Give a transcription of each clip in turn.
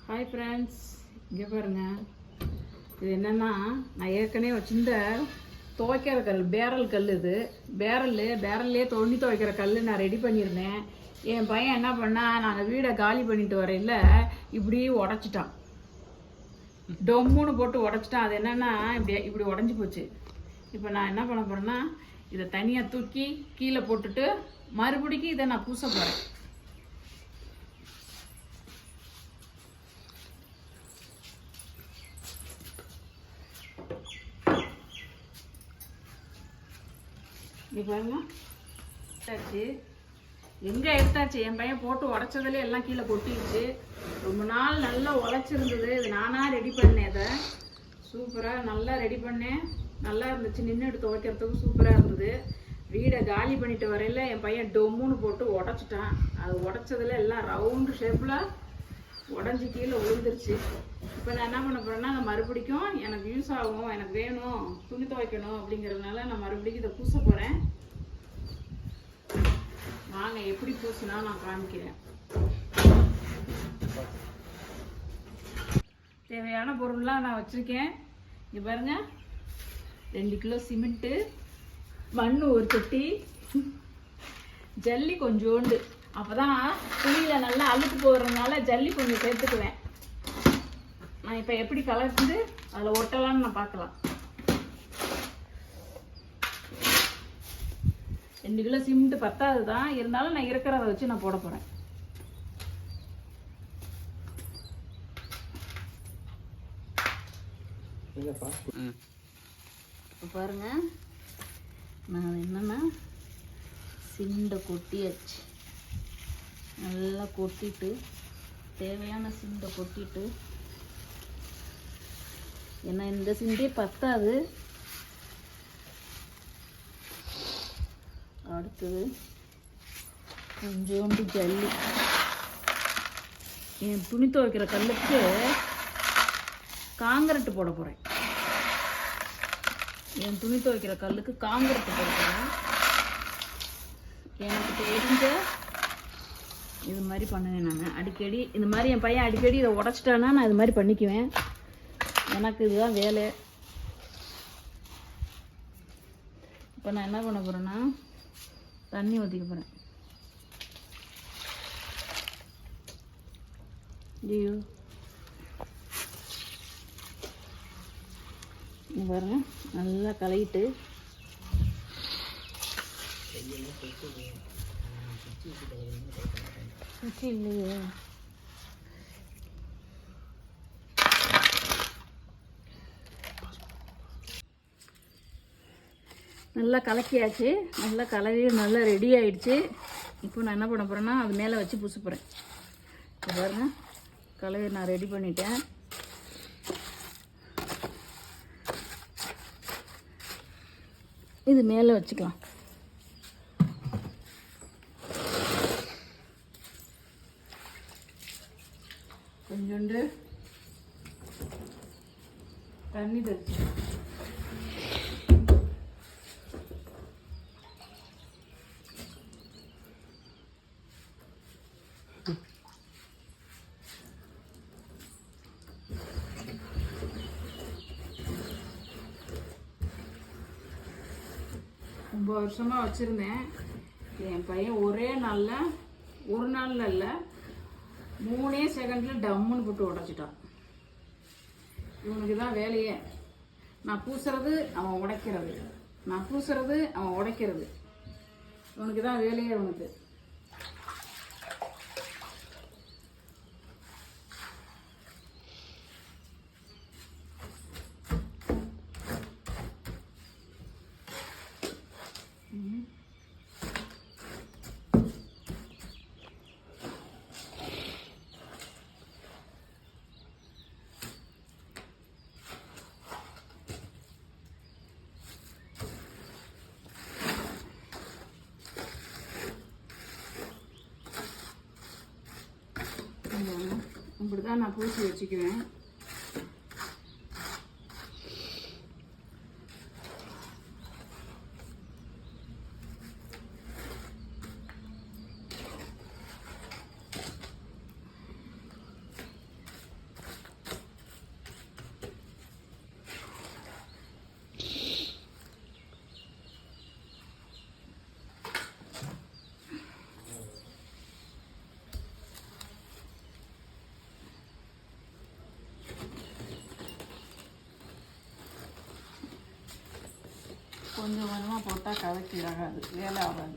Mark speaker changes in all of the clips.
Speaker 1: Hi friends, இங்கே பாருங்கள். இது என்னென்னா, நான் ஏற்கனவே வச்சுருந்த துவைக்கிற கல், பேரல் கல். இது பேரல்லே துணி துவைக்கிற கல் நான் ரெடி பண்ணியிருந்தேன். என் பையன் என்ன பண்ணால், நாங்கள் வீடை காலி பண்ணிட்டு வரையில் இப்படி உடச்சிட்டான். டொம்முன்னு போட்டு உடச்சிட்டான். அது என்னென்னா இப்படி உடஞ்சி போச்சு. இப்போ நான் என்ன பண்ண போகிறேன்னா, இதை தனியாக தூக்கி கீழே போட்டுட்டு மறுபடிக்கும் இதை நான் பூச போகிறேன். பாருங்க, எடுத்தாச்சு. எங்கே எடுத்தாச்சு? என் பையன் போட்டு உடச்சதுல எல்லாம் கீழே கொட்டிடுச்சு. ரொம்ப நாள் நல்லா உழைச்சிருந்தது. இது நானாக ரெடி பண்ணேன். இதை சூப்பராக நல்லா ரெடி பண்ணேன். நல்லா இருந்துச்சு. நின்று எடுத்து துவைக்கிறதுக்கும் சூப்பராக இருந்தது. வீடை காலி பண்ணிட்டு வரையில் என் பையன் டொம்முன்னு போட்டு உடச்சிட்டான். அது உடச்சதுல எல்லாம் ரவுண்டு ஷேப்பில் உடஞ்சி கீழே விழுந்துருச்சு. இப்போ நான் என்ன பண்ண போகிறேன்னா, நான் மறுபடிக்கும் எனக்கு யூஸ் ஆகும், எனக்கு வேணும், துணி துவைக்கணும் அப்படிங்கிறதுனால நான் மறுபடிக்கும் இதை பூச போகிறேன். வாங்க, எப்படி பூசினா நான் காமிக்கிறேன். தேவையான பொருள்லாம் நான் வச்சுருக்கேன். இங்கே பாருங்கள், 2 கிலோ சிமெண்ட்டு, மண் ஒரு தொட்டி, ஜல்லி கொஞ்சோண்டு. அப்போ தான் துணியில் நல்லா அழுக்கு போடுறதுனால ஜல்லி கொஞ்சம் சேர்த்துக்குவேன். நான் இப்போ எப்படி கலந்து அதில் ஒட்டலான்னு நான் பார்க்கலாம். 2 கிலோ சிமெண்ட் பத்தாது தான், இருந்தாலும் நான் இருக்கிறத வச்சு நான் போட போகிறேன். இப்போ பாருங்க, நான் என்னன்னா சிமெண்ட்டை கொட்டியாச்சு. நல்லா கொட்டிட்டு, தேவையான சிமெண்ட்டை கொட்டிட்டு, ஏன்னா இந்த சிமெண்டே பத்தாது. அடுத்தது கொஞ்சோண்டு ஜல்லி. என் துணி துவைக்கிற கல்லுக்கு காங்கிரட்டு போட போகிறேன். என் துணி துவைக்கிற கல்லுக்கு காங்கிரட்டு போட போகிறேன். எனக்கு தெரிஞ்ச இது மாதிரி பண்ணுவேன் நான் அடிக்கடி. இந்த மாதிரி என் பையன் அடிக்கடி இதை உடச்சிட்டானா நான் இது மாதிரி பண்ணிக்குவேன். எனக்கு இதுதான் வேலை. இப்போ நான் என்ன பண்ண போகிறேன்னா, தண்ணி ஊற்றிக்க போகிறேன். ஐயோ, பாருங்க, நல்லா கலக்கிட்டு இல்லையே, நல்லா கலக்கியாச்சு. நல்லா கலவி நல்லா ரெடி ஆயிடுச்சு. இப்போ நான் என்ன பண்ண போகிறேன்னா, அது மேலே வச்சு பூச போகிறேன். பாருங்க, கலவி நான் ரெடி பண்ணிட்டேன். இது மேலே வச்சுக்கலாம். கொஞ்சோண்டு தண்ணி தெளிச்சு ரொம்ப வருஷமாக வச்சுருந்தேன். என் பையன் ஒரே நாளில், ஒரு நாளில் இல்லை, 3 செகண்டில் டம்முன்னு போட்டு உடச்சிட்டான். இவனுக்கு தான் வேலையே. நான் பூசுறது அவன் உடைக்கிறது, நான் பூசுறது அவன் உடைக்கிறது. இவனுக்கு தான் வேலையே. இவனுக்கு இப்படி தான் நான் பூசி வச்சுக்குவேன். கொஞ்சம் கொஞ்சமாக போட்டால் கலக்கி ஆகாது, வேலை ஆகாது.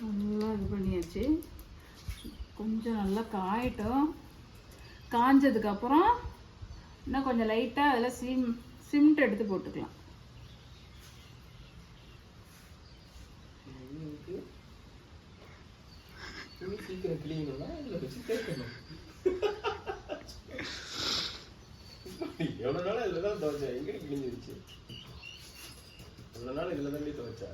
Speaker 1: நல்லா இது பண்ணியாச்சு. கொஞ்சம் நல்லா காயட்டும். காஞ்சதுக்கப்புறம் இன்னும் கொஞ்சம் லைட்டாக அதில் சிமெண்ட் எடுத்து போட்டுக்கலாம்.
Speaker 2: எவ்வளோ நாள் இதில் தான் துவைச்சேன், எங்கே கிழிஞ்சிருச்சு? எவ்வளோ நாள் இதில் தான் துவைச்சா?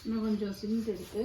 Speaker 1: இன்னும் கொஞ்சம் சிமெண்ட் எடுத்து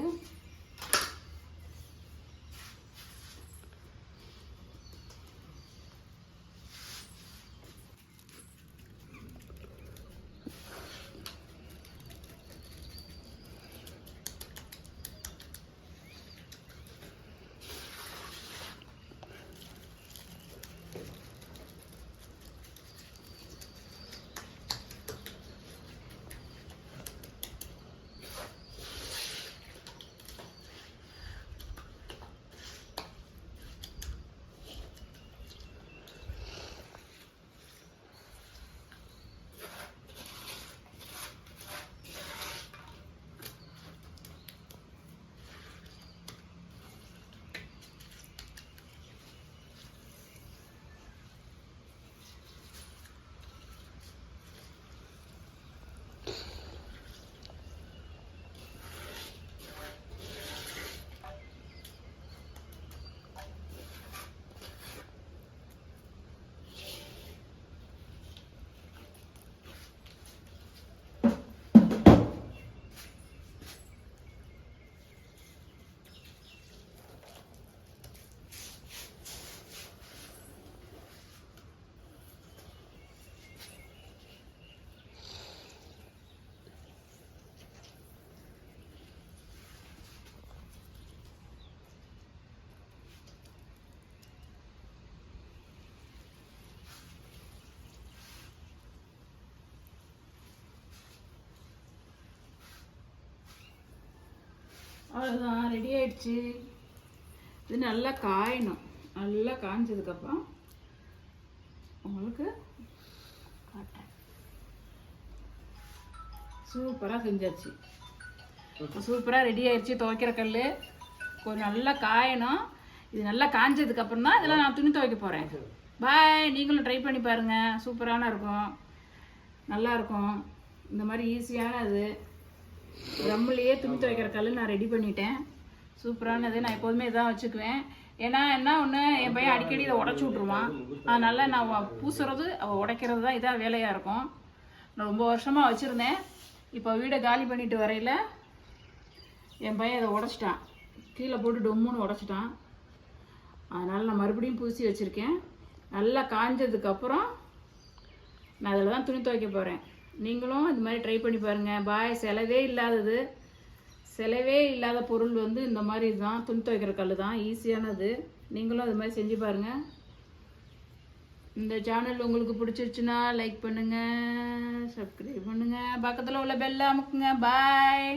Speaker 1: அவ்வளோதான், ரெடி ஆயிடுச்சு. இது நல்லா காயணும். நல்லா காய்ஞ்சதுக்கப்புறம் உங்களுக்கு காட்டுறேன். சூப்பராக செஞ்சாச்சு. சூப்பராக ரெடி ஆயிடுச்சு. துவைக்கிற கல் கொஞ்சம் நல்லா காயணும். இது நல்லா காஞ்சதுக்கப்புறம் தான் இதெல்லாம் நான் துணி துவைக்க போகிறேன். பாய். நீங்களும் ட்ரை பண்ணி பாருங்கள். சூப்பரான இருக்கும், நல்லாயிருக்கும். இந்த மாதிரி ஈஸியான அது ரம்முலேயே துணி துவைக்கிற கல் நான் ரெடி பண்ணிட்டேன். சூப்பரானது. நான் எப்போதுமே இதான் வச்சுக்குவேன். ஏன்னா என்ன ஒன்று, என் பையன் அடிக்கடி இதை உடச்சி விட்ருவான். அதனால் நான் பூசுறது அவள் உடைக்கிறது தான் இதான் வேலையாக இருக்கும். நான் ரொம்ப வருஷமாக வச்சுருந்தேன். இப்போ வீடை காலி பண்ணிட்டு வரையில் என் பையன் இதை உடச்சிட்டான். கீழே போட்டு டொம்முன்னு உடச்சிட்டான். அதனால் நான் மறுபடியும் பூசி வச்சுருக்கேன். நல்லா காஞ்சதுக்கப்புறம் நான் அதில் தான் துணி துவைக்க போகிறேன். நீங்களும் இது மாதிரி ட்ரை பண்ணி பாருங்கள். பாய். செலவே இல்லாத பொருள் வந்து இந்த மாதிரி தான் துணி துவைக்கிற கல் தான். ஈஸியானது. நீங்களும் அது மாதிரி செஞ்சு பாருங்கள். இந்த சேனல் உங்களுக்கு பிடிச்சிருச்சுன்னா லைக் பண்ணுங்கள், சப்ஸ்கிரைப் பண்ணுங்கள், பக்கத்தில் உள்ள பெல்லை அமுக்குங்க. பாய்.